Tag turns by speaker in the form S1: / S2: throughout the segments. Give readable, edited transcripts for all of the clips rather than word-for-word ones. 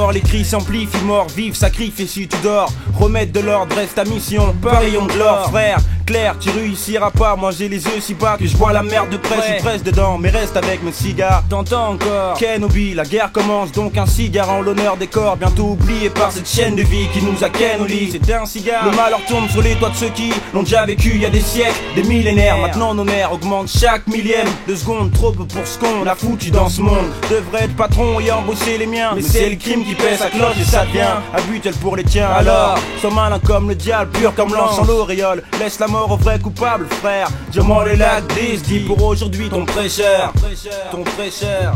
S1: mort, les cris s'amplifient, mort, vive, sacrifié si tu dors. Remettre de l'ordre, reste ta mission, parions de l'or, frère. Claire, tu réussiras pas, moi j'ai les yeux si bas que je vois la merde de près, je presse dedans, mais reste avec mes cigares. T'entends encore Kenobi, la guerre commence, donc un cigare en l'honneur des corps, bientôt oublié par cette chaîne de vie qui nous a ken au lit. C'était un cigare, le malheur tombe sur les toits de ceux qui l'ont déjà vécu il y a des siècles, des millénaires. Maintenant nos nerfs augmentent chaque millième de seconde, trop peu pour ce qu'on a foutu dans ce monde. Devrait être patron et embaucher les miens, mais c'est le crime qui pèse sa cloche et ça devient habituel pour les tiens. Alors, sois malin comme le diable, pur comme l'ange sans l'auréole, laisse la mort au vrai coupable, frère. Diamant les lacs, dis pour aujourd'hui ton prêcheur, ton prêcheur.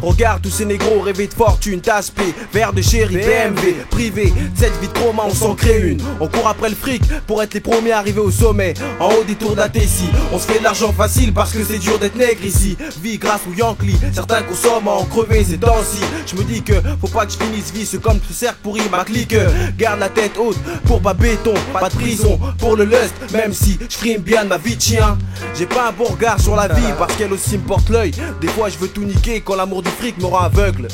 S2: Regarde tous ces négros rêver de fortune, tasse-P, verre de chéri, BMW, privé, cette vie de trauma, on s'en crée une. On court après le fric pour être les premiers arrivés au sommet. En haut des tours d'Atécie, on se fait de l'argent facile parce que c'est dur d'être nègre ici. Vie grâce ou Yankee, certains consomment à en crever ces temps-ci. Je me dis que faut pas que je finisse vice comme ce cercle pourri, ma clique. Garde la tête haute pour pas béton, pas de prison pour le lust, même si je frime bien de ma vie de chien. J'ai pas un bon regard sur la vie parce qu'elle aussi me porte l'œil. Des fois je veux tout niquer quand l'amour du fric me rend aveugle.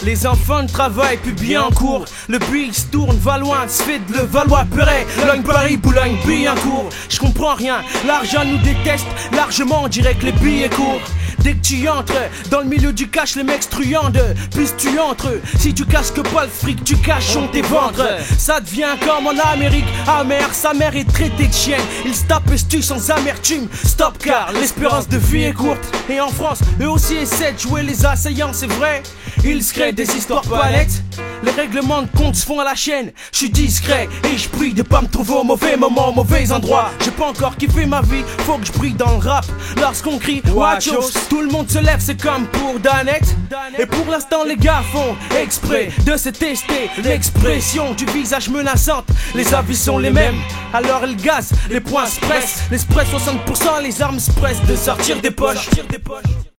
S2: Les enfants ne travaillent plus bien en cours. Le buis se tourne, va loin, se fait de le Valois-Perret, Logne Paris, Boulogne, Billancourt. Je comprends rien, l'argent nous déteste largement, on dirait que les billets courent. Dès que tu entres dans le milieu du cash, les mecs truandent. Puis tu entres, si tu casques pas le fric, tu caches tes ventres. Ça devient comme en Amérique, amer, sa mère est traitée de chienne. Ils se tapent et se tuent sans amertume. Stop car l'espérance de vie est courte. Et en France, eux aussi essaient de jouer les assaillants, c'est vrai. Ils se créent des histoires palettes. Les règlements de compte se font à la chaîne. Je suis discret et je prie de pas me trouver au mauvais moment, au mauvais endroit. J'ai pas encore kiffé ma vie, faut que je brille dans le rap. Lorsqu'on crie Wachos, tout le monde se lève, c'est comme pour Danette. Et pour l'instant les gars font exprès de se tester. L'expression du visage menaçante, les avis sont les mêmes. Alors ils gazent, les poings se pressent. Les 60%, les armes se pressent de sortir des poches.